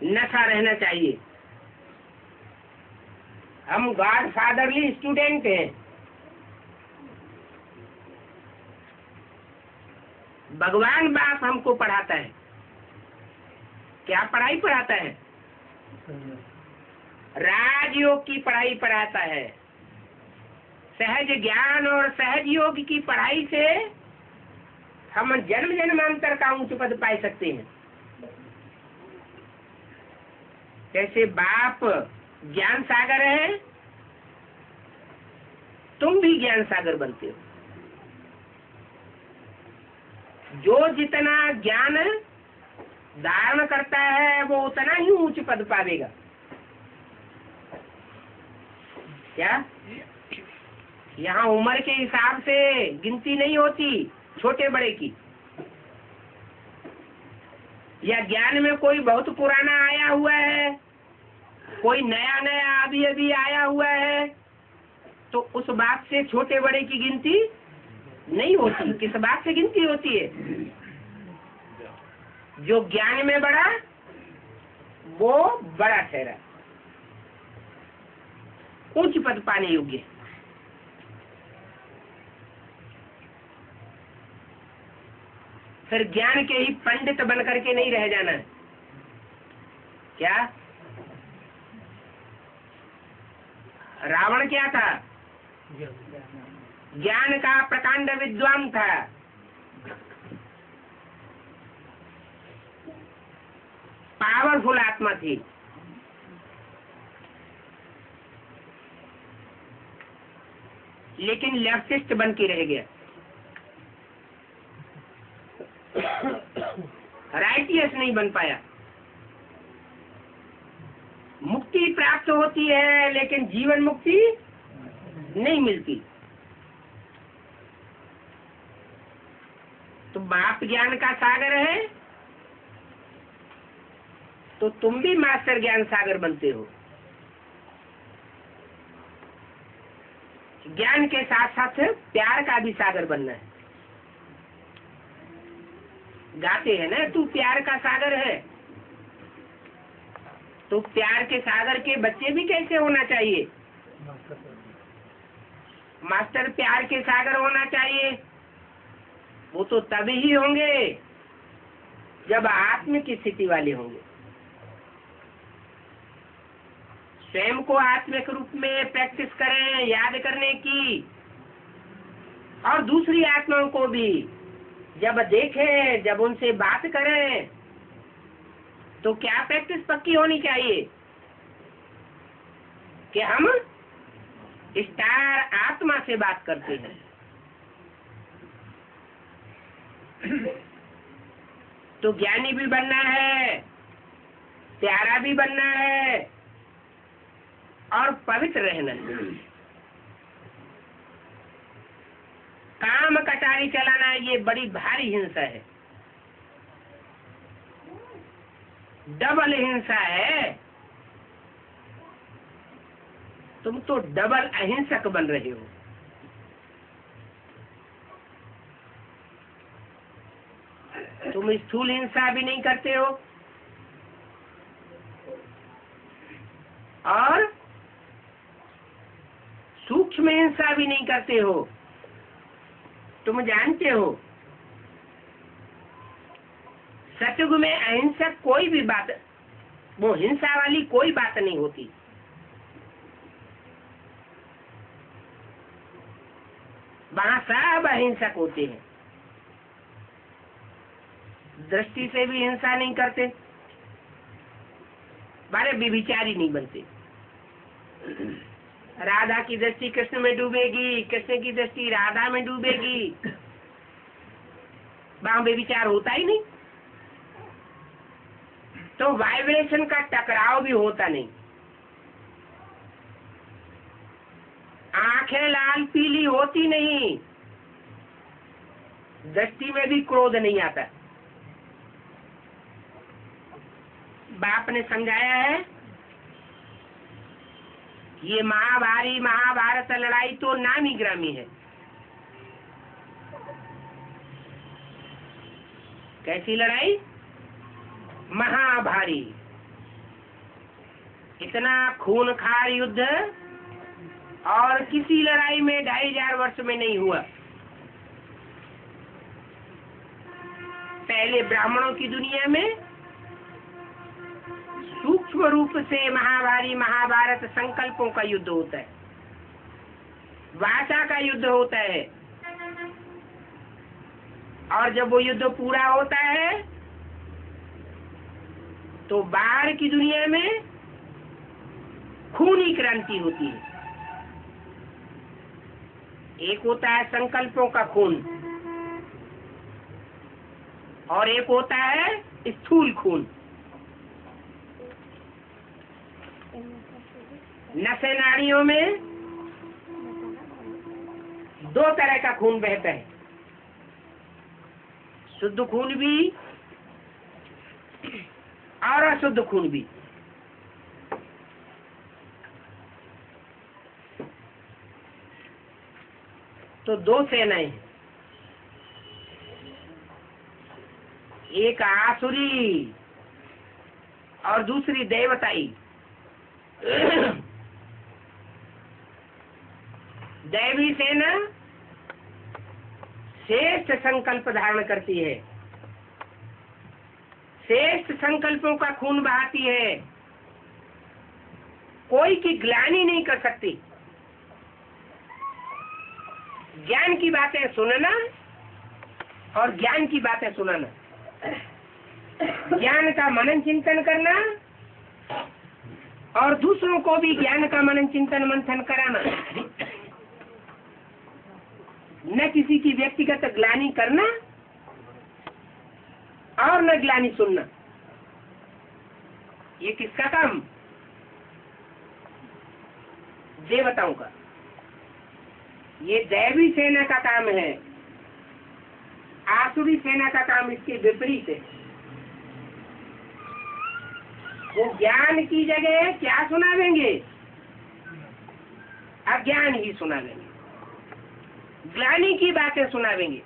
नशा रहना चाहिए। हम गॉड फादरली स्टूडेंट हैं। भगवान बाप हमको पढ़ाता है। क्या पढ़ाई पढ़ाता है? राजयोग की पढ़ाई पढ़ाता है। सहज ज्ञान और सहज योग की पढ़ाई से हम जन्म जन्मांतर का उच्च पद पा सकते हैं। जैसे बाप ज्ञान सागर है, तुम भी ज्ञान सागर बनते हो। जो जितना ज्ञान धारण करता है वो उतना ही उच्च पद पावेगा। क्या? यहाँ उम्र के हिसाब से गिनती नहीं होती छोटे बड़े की, या ज्ञान में कोई बहुत पुराना आया हुआ है, कोई नया नया अभी अभी आया हुआ है, तो उस बात से छोटे बड़े की गिनती नहीं होती। किस बात से गिनती होती है? जो ज्ञान में बड़ा वो बड़ा ठहरा, उच्च पद पाने योग्य। फिर ज्ञान के ही पंडित बन करके नहीं रह जाना। क्या? रावण क्या था? ज्ञान का प्रकांड विद्वान था। पावरफुल आत्मा थी, लेकिन लेफ्टिस्ट बन के रह गया। राइटियस नहीं बन पाया। मुक्ति प्राप्त होती है लेकिन जीवन मुक्ति नहीं मिलती। तो बाप ज्ञान का सागर है तो तुम भी मास्टर ज्ञान सागर बनते हो। ज्ञान के साथ साथ प्यार का भी सागर बनना है। गाते हैं ना, तू प्यार का सागर है। तो प्यार के सागर के बच्चे भी कैसे होना चाहिए? मास्टर प्यार के सागर होना चाहिए। वो तो तभी ही होंगे जब आत्म की स्थिति वाले होंगे। स्वयं को आत्मिक रूप में प्रैक्टिस करें याद करने की, और दूसरी आत्माओं को भी जब देखें, जब उनसे बात करें, तो क्या प्रैक्टिस पक्की होनी चाहिए कि हम स्टार आत्मा से बात करते हैं। तो ज्ञानी भी बनना है, प्यारा भी बनना है और पवित्र रहना है। काम कटारी चलाना ये बड़ी भारी हिंसा है, डबल हिंसा है। तुम तो डबल अहिंसक बन रहे हो। तुम स्थूल हिंसा भी नहीं करते हो और सूक्ष्म हिंसा भी नहीं करते हो। तुम जानते हो सतयुग में अहिंसक कोई भी बात, वो हिंसा वाली कोई बात नहीं होती। वहां सब अहिंसक होते हैं। दृष्टि से भी हिंसा नहीं करते, बारे व्यभिचारी नहीं बनते। राधा की दृष्टि कृष्ण में डूबेगी, कृष्ण की दृष्टि राधा में डूबेगी, वहां व्यभिचार होता ही नहीं। तो वाइब्रेशन का टकराव भी होता नहीं। आंखें लाल पीली होती नहीं, दृष्टि में भी क्रोध नहीं आता। बाप ने समझाया है ये महाभारत लड़ाई तो नामी ग्रामी है। कैसी लड़ाई? महाभारी। इतना खूनखार युद्ध और किसी लड़ाई में 2500 वर्ष में नहीं हुआ। पहले ब्राह्मणों की दुनिया में सूक्ष्म रूप से महाभारत संकल्पों का युद्ध होता है, वाचा का युद्ध होता है। और जब वो युद्ध पूरा होता है तो बाहर की दुनिया में खूनी क्रांति होती है। एक होता है संकल्पों का खून और एक होता है स्थूल खून। नसें नाड़ियों में 2 तरह का खून बहता है, शुद्ध खून भी और अशुद्ध खून भी। तो 2 सेनाएं, एक आसुरी और दूसरी देवताई। दैवी सेना श्रेष्ठ संकल्प धारण करती है, श्रेष्ठ संकल्पों का खून बहाती है, कोई की ग्लानि नहीं कर सकती। ज्ञान की बातें सुनना और ज्ञान की बातें सुनाना, ज्ञान का मनन चिंतन करना और दूसरों को भी ज्ञान का मनन चिंतन मंथन कराना। न किसी की व्यक्तिगत ग्लानि करना और न ग्लानि सुनना। ये किसका काम? देवताओं का। ये दैवी सेना का काम है, आसुरी सेना का काम इसके विपरीत है। वो ज्ञान की जगह क्या सुनावेंगे? अज्ञान ही सुनावेंगे, ग्लानि की बातें सुनावेंगे।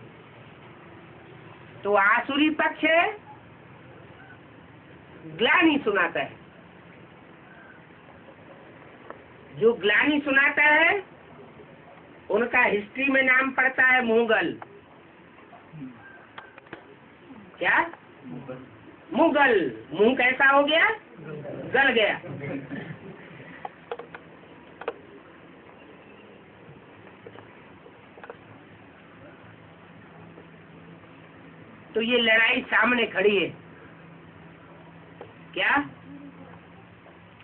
तो आसुरी पक्ष है, ग्लानि सुनाता है। जो ग्लानि सुनाता है उनका हिस्ट्री में नाम पड़ता है मुगल। क्या? मुगल। मुंह कैसा हो गया? गल गया। तो ये लड़ाई सामने खड़ी है। क्या?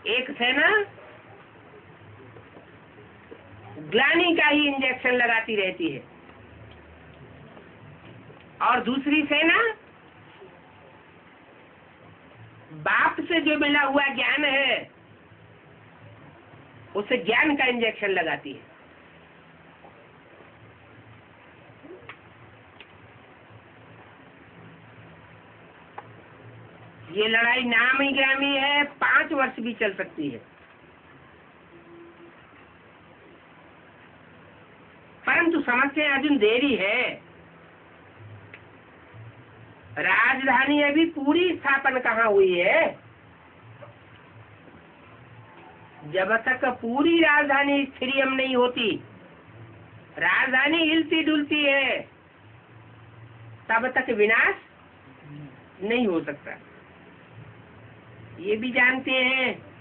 एक सेना ग्लानि का ही इंजेक्शन लगाती रहती है और दूसरी सेना बाप से जो मिला हुआ ज्ञान है उसे ज्ञान का इंजेक्शन लगाती है। ये लड़ाई नामी ग्रामी है, 5 वर्ष भी चल सकती है। परंतु समस्या अर्जुन देरी है। राजधानी अभी पूरी स्थापन कहाँ हुई है? जब तक पूरी राजधानी स्थिरियम नहीं होती, राजधानी हिलती डुलती है, तब तक विनाश नहीं हो सकता। ये भी जानते हैं।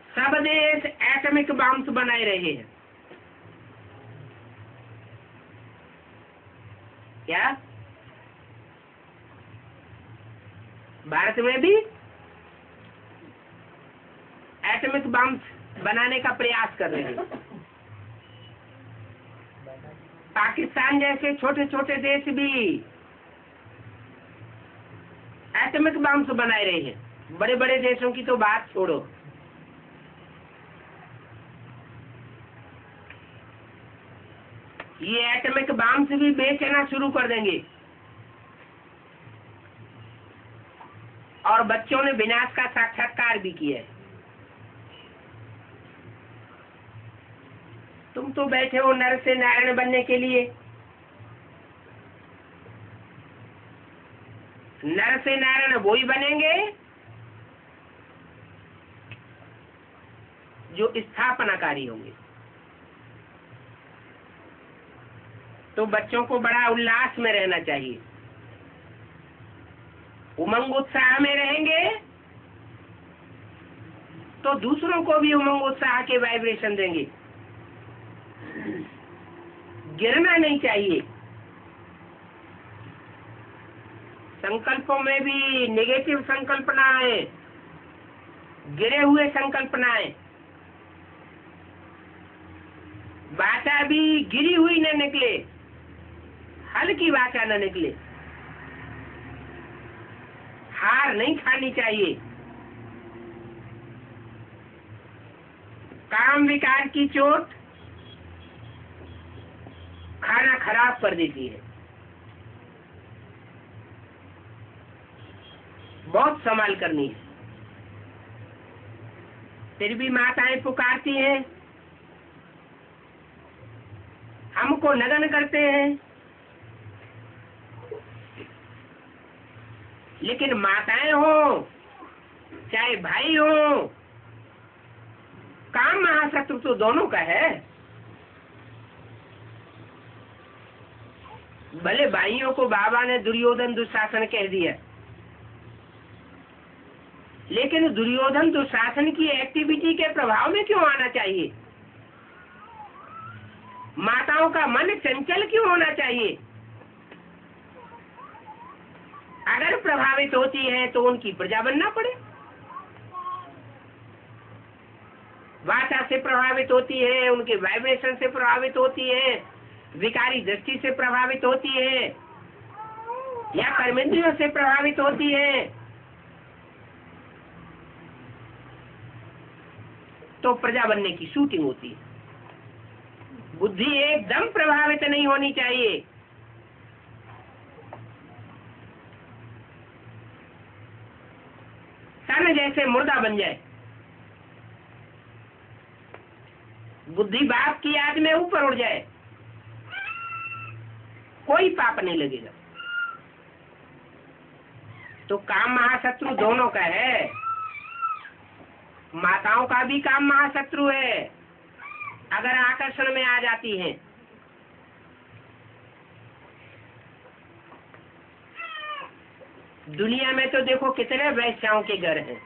सब देश एटॉमिक बम्स बनाए रहे हैं। क्या? भारत में भी एटॉमिक बम्स बनाने का प्रयास कर रहे हैं। पाकिस्तान जैसे छोटे छोटे देश भी एटॉमिक बम्स बनाए रहे हैं। बड़े बड़े देशों की तो बात छोड़ो। ये एटॉमिक बम्स भी बेचना शुरू कर देंगे और बच्चों ने विनाश का साक्षात्कार भी किया है। तुम तो बैठे हो नर से नारायण बनने के लिए। नर से नारायण वो ही बनेंगे जो स्थापनाकारी होंगे। तो बच्चों को बड़ा उल्लास में रहना चाहिए, उमंग उत्साह में रहेंगे तो दूसरों को भी उमंग उत्साह के वाइब्रेशन देंगे। गिरना नहीं चाहिए। संकल्पों में भी नेगेटिव संकल्पनाएं, गिरे हुए संकल्पनाएं, वाचा भी गिरी हुई न निकले, हल्की वाचा न निकले। हार नहीं खानी चाहिए। काम विकार की चोट खाना खराब कर देती है। बहुत संभाल करनी है। फिर भी माताएं पुकारती हैं, हमको नगन करते हैं। लेकिन माताएं हो चाहे भाई हो, काम महाशत्रु तो दोनों का है। भले भाइयों को बाबा ने दुर्योधन दुशासन कह दिया, लेकिन दुर्योधन दुशासन की एक्टिविटी के प्रभाव में क्यों आना चाहिए? माताओं का मन चंचल क्यों होना चाहिए? अगर प्रभावित होती है तो उनकी प्रजा बनना पड़े। वाचा से प्रभावित होती है, उनके वाइब्रेशन से प्रभावित होती है, विकारी दृष्टि से प्रभावित होती है या कर्मेंद्रियों से प्रभावित होती है, तो प्रजा बनने की शूटिंग होती है। बुद्धि एकदम प्रभावित नहीं होनी चाहिए। तन जैसे मुर्दा बन जाए, बुद्धि बाप की याद में ऊपर उड़ जाए, कोई पाप नहीं लगेगा। तो काम महाशत्रु दोनों का है, माताओं का भी काम महाशत्रु है अगर आकर्षण में आ जाती हैं। दुनिया में तो देखो कितने वैश्याओं के घर हैं।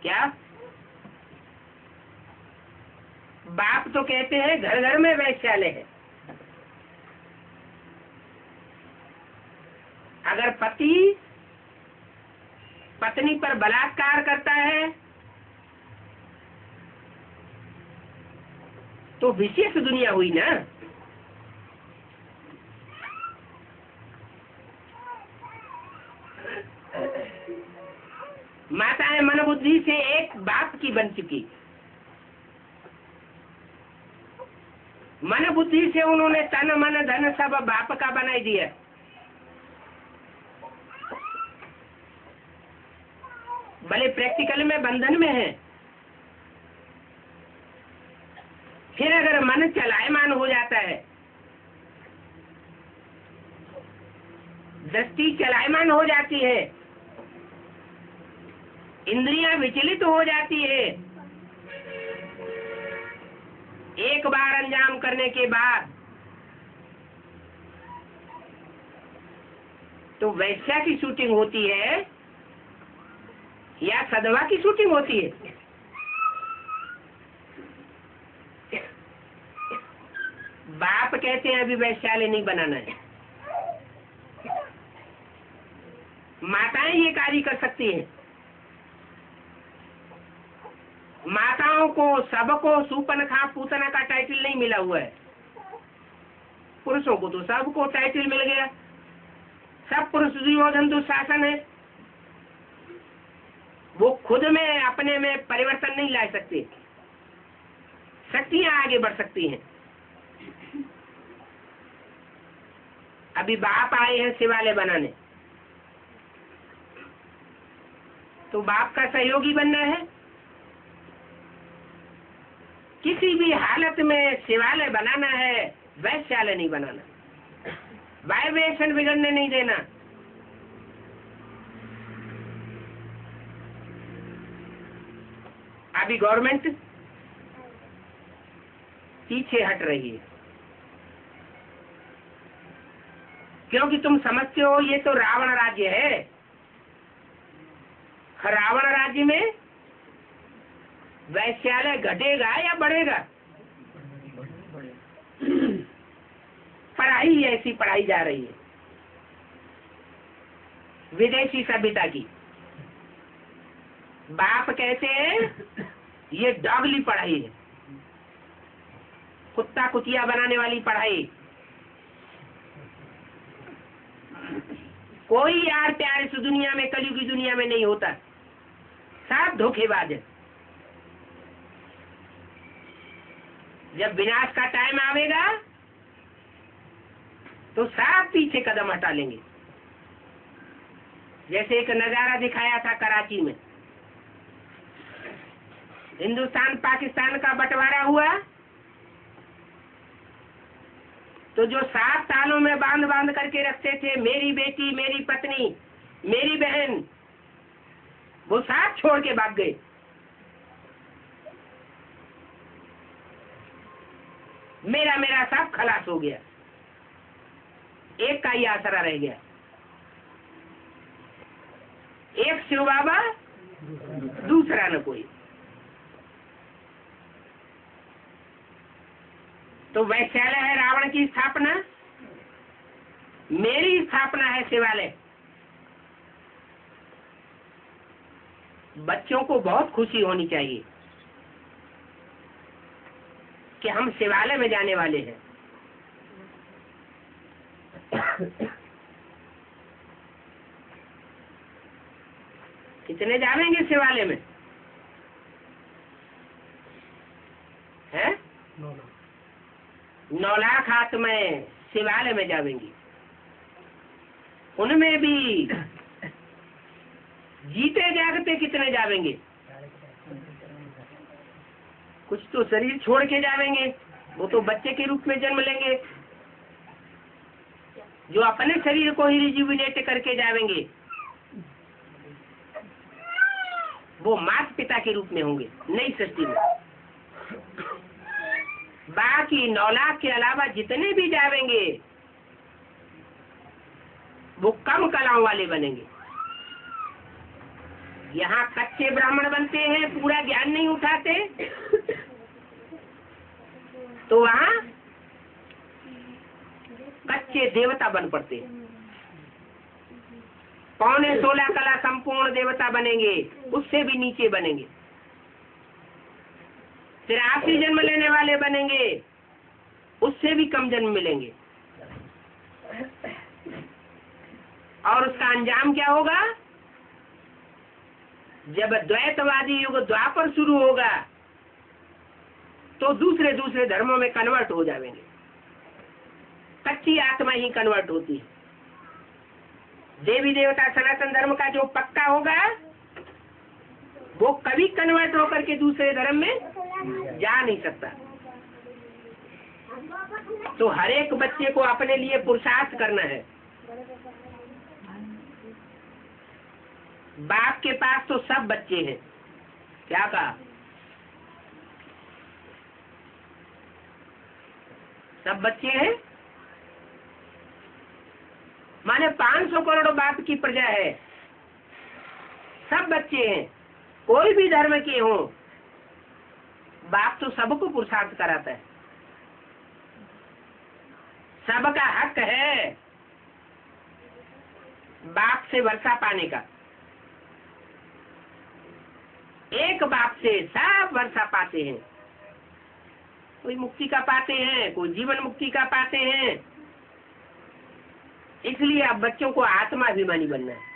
क्या बाप तो कहते हैं घर घर में वैश्यालय है। अगर पति पत्नी पर बलात्कार करता है तो विशेष दुनिया हुई ना। माताएं मन बुद्धि से एक बाप की बन चुकी, मन बुद्धि से उन्होंने तन मन धन सब बाप का बनाई दिया। भले प्रैक्टिकल में बंधन में है, फिर अगर मन चलायमान हो जाता है, दृष्टि चलायमान हो जाती है, इंद्रियां विचलित हो जाती है, एक बार अंजाम करने के बाद तो वैश्या की शूटिंग होती है या सदवा की शूटिंग होती है। बाप कहते हैं अभी वैश्यालय नहीं बनाना है। माताएं ये कार्य कर सकती हैं। माताओं को सबको सूपनखा पूतना का टाइटल नहीं मिला हुआ है। पुरुषों को तो सबको टाइटल मिल गया। सब पुरुष दुर्योधन दुशासन है। वो खुद में अपने में परिवर्तन नहीं ला सकते। शक्तियां आगे बढ़ सकती हैं। अभी बाप आए हैं शिवालय बनाने, तो बाप का सहयोगी बनना है। किसी भी हालत में शिवालय बनाना है, वैश्यालय नहीं बनाना। वाइब्रेशन बिगड़ने नहीं देना। अभी गवर्नमेंट पीछे हट रही है, क्योंकि तुम समझते हो ये तो रावण राज्य है। रावण राज्य में वैश्यालय घटेगा या बढ़ेगा? पढ़ाई ऐसी पढ़ाई जा रही है विदेशी सभ्यता की। बाप कहते हैं ये डॉगली पढ़ाई है, कुत्ता कुतिया बनाने वाली पढ़ाई। कोई यार प्यार इस दुनिया में, कलयुग की दुनिया में नहीं होता। सब धोखेबाज है। जब विनाश का टाइम आवेगा तो सब पीछे कदम हटा लेंगे। जैसे एक नजारा दिखाया था कराची में, हिंदुस्तान पाकिस्तान का बंटवारा हुआ तो जो 7 सालों में बांध बांध करके रखते थे, मेरी बेटी, मेरी पत्नी, मेरी बहन, वो साथ छोड़ के भाग गए। मेरा मेरा सब खलास हो गया। एक का ही आसरा रह गया, एक शिव बाबा, दूसरा न कोई। तो वैश्यालय है रावण की स्थापना, मेरी स्थापना है शिवालय। बच्चों को बहुत खुशी होनी चाहिए कि हम शिवालय में जाने वाले हैं। कितने जाएंगे शिवालय में? है 9 लाख आत्माएं शिवालय में जाएंगी। उनमें भी जीते जागते कितने जाएंगे? कुछ तो शरीर छोड़ के जाएंगे, वो तो बच्चे के रूप में जन्म लेंगे। जो अपने शरीर को ही रिजुविनेट करके जाएंगे वो माता पिता के रूप में होंगे नई सृष्टि में। बाकी 9 लाख के अलावा जितने भी जाएंगे वो कम कलाओं वाले बनेंगे। यहाँ कच्चे ब्राह्मण बनते हैं, पूरा ज्ञान नहीं उठाते, तो वहाँ कच्चे देवता बन पड़ते हैं। 15.5 कला संपूर्ण देवता बनेंगे, उससे भी नीचे बनेंगे। फिर आखिरी जन्म लेने वाले बनेंगे, उससे भी कम जन्म मिलेंगे। और उसका अंजाम क्या होगा? जब द्वैतवादी युग द्वापर शुरू होगा तो दूसरे धर्मों में कन्वर्ट हो जाएंगे। कच्ची आत्मा ही कन्वर्ट होती है। देवी देवता सनातन धर्म का जो पक्का होगा वो कभी कन्वर्ट होकर के दूसरे धर्म में जा नहीं सकता। तो हर एक बच्चे को अपने लिए पुरुषार्थ करना है। बाप के पास तो सब बच्चे हैं। क्या कहा? सब बच्चे हैं, माने 500 करोड़ बाप की प्रजा है, सब बच्चे हैं। कोई भी धर्म के हो, बाप तो सबको पुरुषार्थ कराता है। सबका हक है बाप से वर्षा पाने का। एक बाप से सब वर्षा पाते हैं। कोई मुक्ति का पाते हैं, कोई जीवन मुक्ति का पाते हैं। इसलिए अब बच्चों को आत्माभिमानी बनना है।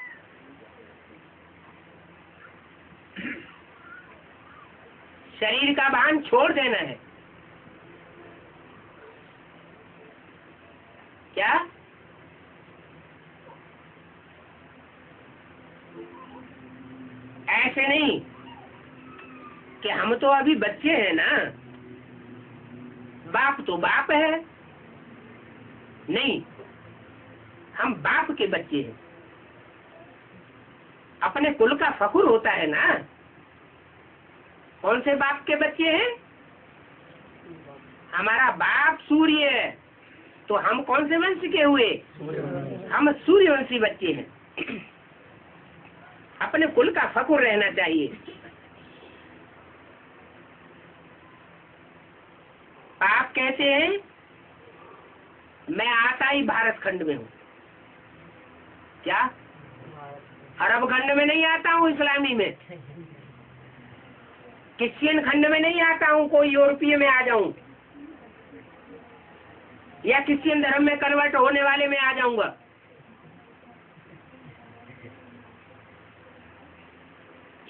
शरीर का भान छोड़ देना है। क्या? ऐसे नहीं कि हम तो अभी बच्चे हैं ना, बाप तो बाप है। नहीं, हम बाप के बच्चे हैं। अपने कुल का फखुर होता है ना। कौन से बाप के बच्चे हैं? हमारा बाप सूर्य है, तो हम कौन से वंश के हुए? हम सूर्यवंशी बच्चे हैं। अपने कुल का फखुर रहना चाहिए। आप कहते हैं मैं आता ही भारत खंड में हूँ। क्या? अरब खंड में नहीं आता हूँ, इस्लामी में, क्रिश्चियन खंड में नहीं आता हूँ, कोई यूरोपीय में आ जाऊं या क्रिश्चियन धर्म में कन्वर्ट होने वाले में आ जाऊंगा।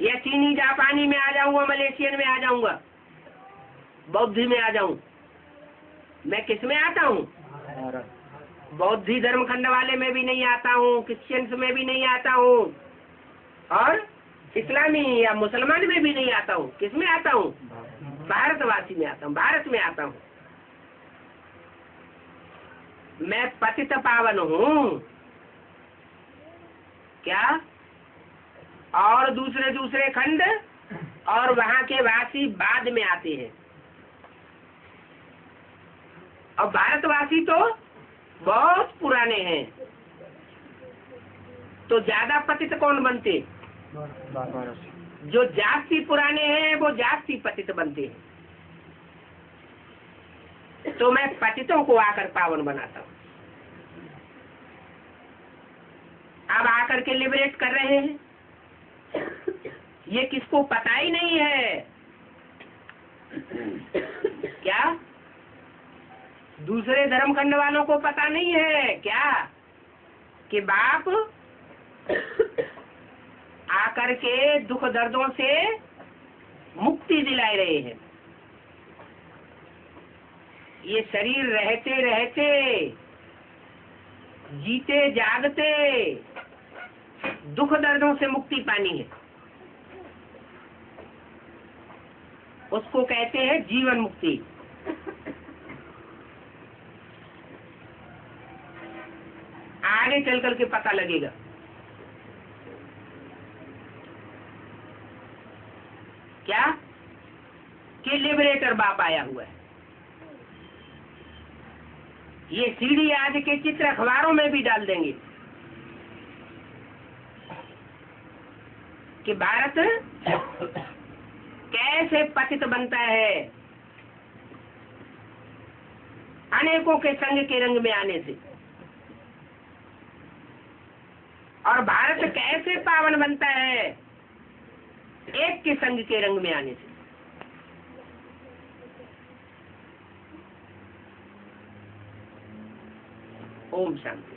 या चीनी जापानी में आ जाऊंगा, मलेशियन में आ जाऊंगा, बौद्धी में आ जाऊं। मैं किस में आता हूँ? बौद्धी धर्म खंड वाले में भी नहीं आता हूँ, क्रिश्चियंस में भी नहीं आता हूँ, और इस्लामी या मुसलमान में भी नहीं आता हूँ। किस में आता हूँ? भारतवासी में आता हूँ, भारत में आता हूँ। मैं पतित पावन हूँ। क्या? और दूसरे खंड और वहाँ के वासी बाद में आते हैं, और भारतवासी तो बहुत पुराने हैं। तो ज्यादा पतित कौन बनते? जो जास्ती पुराने हैं वो जास्ती पतित बनते हैं। तो मैं पतितों को आकर पावन बनाता हूँ। अब आकर के लिबरेट कर रहे हैं। ये किसको पता ही नहीं है। क्या? दूसरे धर्म खंड वालों को पता नहीं है क्या कि बाप आकर के दुख दर्दों से मुक्ति दिला रहे हैं। ये शरीर रहते रहते जीते जागते दुख दर्दों से मुक्ति पानी है, उसको कहते हैं जीवन मुक्ति। आगे चल करके पता लगेगा। क्या कि लिबरेटर बाप आया हुआ है। ये सीडी आज के चित्र अखबारों में भी डाल देंगे कि भारत कैसे पतित बनता है अनेकों के संग के रंग में आने से, और भारत कैसे पावन बनता है एक के संग के रंग में आने से। ओम शांति।